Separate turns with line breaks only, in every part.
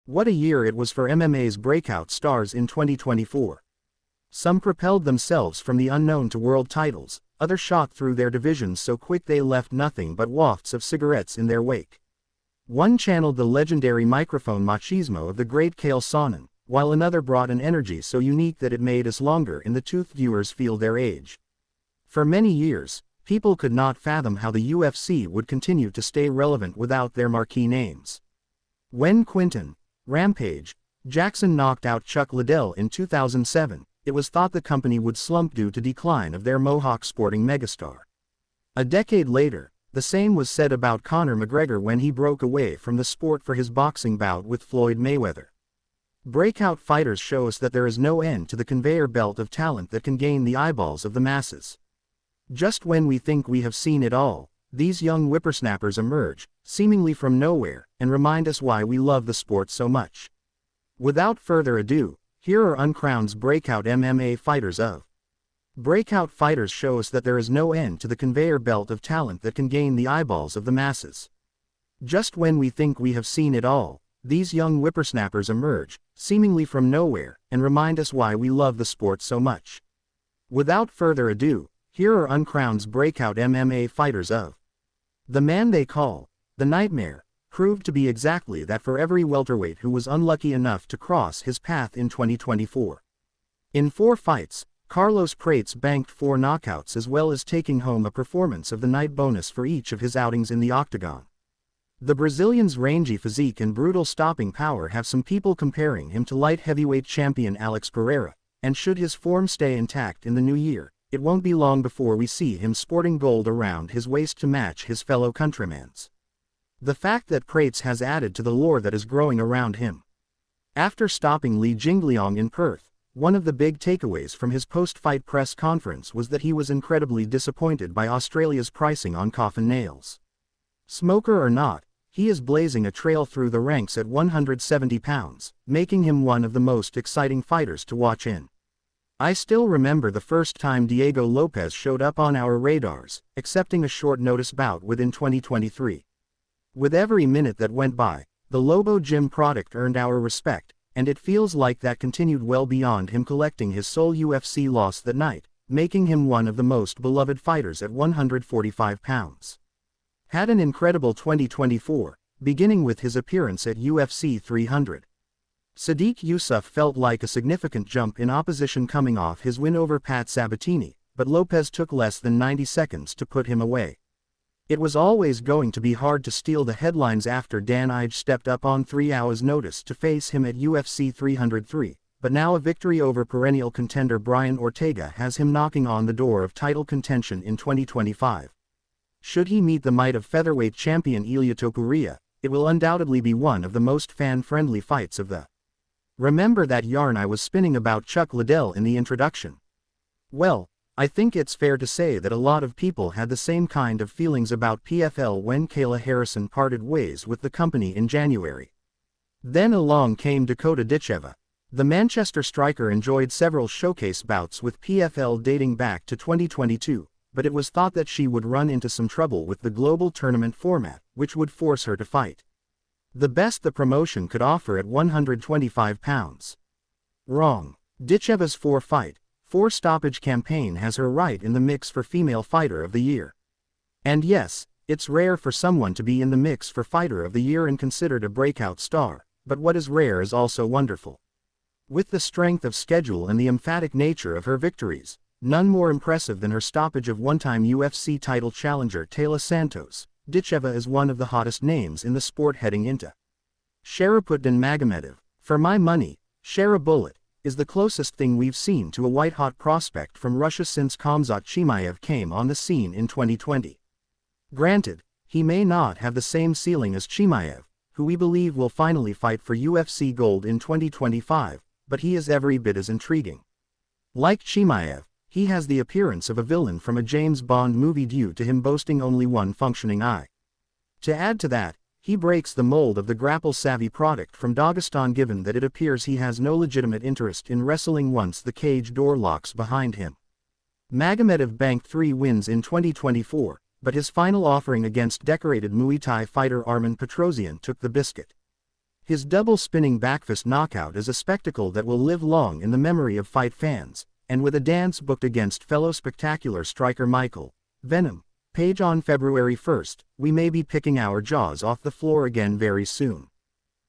What a year it was for MMA's breakout stars in 2024. Some propelled themselves from the unknown to world titles, others shot through their divisions so quick they left nothing but wafts of cigarettes in their wake. One channeled the legendary microphone machismo of the great Chael Sonnen, while another brought an energy so unique that it made us longer in the tooth viewers feel their age. For many years, people could not fathom how the UFC would continue to stay relevant without their marquee names. When Quinton Rampage Jackson knocked out Chuck Liddell in 2007, it was thought the company would slump due to decline of their Mohawk sporting megastar. A decade later, the same was said about Conor McGregor when he broke away from the sport for his boxing bout with Floyd Mayweather. Breakout fighters show us that there is no end to the conveyor belt of talent that can gain the eyeballs of the masses. Just when we think we have seen it all, these young whippersnappers emerge, seemingly from nowhere, and remind us why we love the sport so much. Without further ado, here are Uncrowned's breakout MMA fighters of. Breakout fighters show us that there is no end to the conveyor belt of talent that can gain the eyeballs of the masses. Just when we think we have seen it all, these young whippersnappers emerge, seemingly from nowhere, and remind us why we love the sport so much. Without further ado, here are Uncrowned's breakout MMA fighters of. The man they call the Nightmare proved to be exactly that for every welterweight who was unlucky enough to cross his path in 2024. In 4 fights, Carlos Prates banked 4 knockouts as well as taking home a performance of the night bonus for each of his outings in the octagon. The Brazilian's rangy physique and brutal stopping power have some people comparing him to light heavyweight champion Alex Pereira, and should his form stay intact in the new year, it won't be long before we see him sporting gold around his waist to match his fellow countrymen's. The fact that Prates has added to the lore that is growing around him. After stopping Li Jingliang in Perth, one of the big takeaways from his post-fight press conference was that he was incredibly disappointed by Australia's pricing on coffin nails. Smoker or not, he is blazing a trail through the ranks at 170 pounds, making him one of the most exciting fighters to watch in. I still remember the first time Diego Lopez showed up on our radars, accepting a short notice bout within 2023. With every minute that went by, the Lobo Gym product earned our respect, and it feels like that continued well beyond him collecting his sole UFC loss that night, making him one of the most beloved fighters at 145 pounds. Had an incredible 2024, beginning with his appearance at UFC 300. Sadiq Youssef felt like a significant jump in opposition coming off his win over Pat Sabatini, but Lopez took less than 90 seconds to put him away. It was always going to be hard to steal the headlines after Dan Ige stepped up on 3 hours' notice to face him at UFC 303, but now a victory over perennial contender Brian Ortega has him knocking on the door of title contention in 2025. Should he meet the might of featherweight champion Ilia Topuria, it will undoubtedly be one of the most fan-friendly fights of the. Remember that yarn I was spinning about Chuck Liddell in the introduction? Well, I think it's fair to say that a lot of people had the same kind of feelings about PFL when Kayla Harrison parted ways with the company in January. Then along came Dakota Ditcheva. The Manchester striker enjoyed several showcase bouts with PFL dating back to 2022, but it was thought that she would run into some trouble with the global tournament format, which would force her to fight the best the promotion could offer at 125 pounds. Wrong. Ditcheva's 4-fight, 4-stoppage campaign has her right in the mix for Female Fighter of the Year. And yes, it's rare for someone to be in the mix for Fighter of the Year and considered a breakout star, but what is rare is also wonderful. With the strength of schedule and the emphatic nature of her victories, none more impressive than her stoppage of one-time UFC title challenger Taila Santos, Ditcheva is one of the hottest names in the sport heading into Sharaputdin Magomedov. For my money, Shara Bullet is the closest thing we've seen to a white-hot prospect from Russia since Khamzat Chimaev came on the scene in 2020. Granted, he may not have the same ceiling as Chimaev, who we believe will finally fight for UFC gold in 2025, but he is every bit as intriguing. Like Chimaev, he has the appearance of a villain from a James Bond movie due to him boasting only one functioning eye. To add to that, he breaks the mold of the grapple-savvy product from Dagestan given that it appears he has no legitimate interest in wrestling once the cage door locks behind him. Magomedov banked 3 wins in 2024, but his final offering against decorated Muay Thai fighter Armen Petrosyan took the biscuit. His double-spinning backfist knockout is a spectacle that will live long in the memory of fight fans, and with a dance booked against fellow spectacular striker Michael Venom Page on February 1st, we may be picking our jaws off the floor again very soon.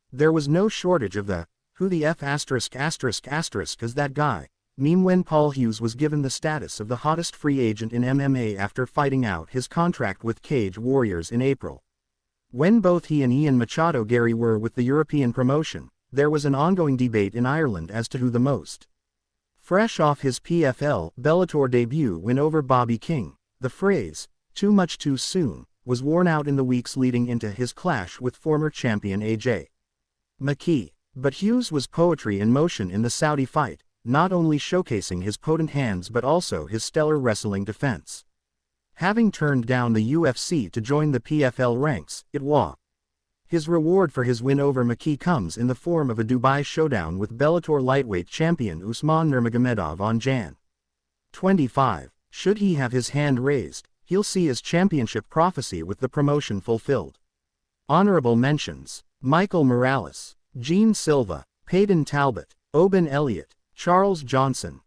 There was no shortage of the "who the F*** is that guy" meme when Paul Hughes was given the status of the hottest free agent in MMA after fighting out his contract with Cage Warriors in April. When both he and Ian Machado Gary were with the European promotion, there was an ongoing debate in Ireland as to who the most. Fresh off his PFL Bellator debut win over Bobby King, the phrase, "too much too soon," was worn out in the weeks leading into his clash with former champion AJ McKee. But Hughes was poetry in motion in the Saudi fight, not only showcasing his potent hands but also his stellar wrestling defense. Having turned down the UFC to join the PFL ranks, it was. His reward for his win over McKee comes in the form of a Dubai showdown with Bellator lightweight champion Usman Nurmagomedov on Jan. 25. Should he have his hand raised, he'll see his championship prophecy with the promotion fulfilled. Honorable mentions: Michael Morales, Gene Silva, Peyton Talbot, Oben Elliott, Charles Johnson,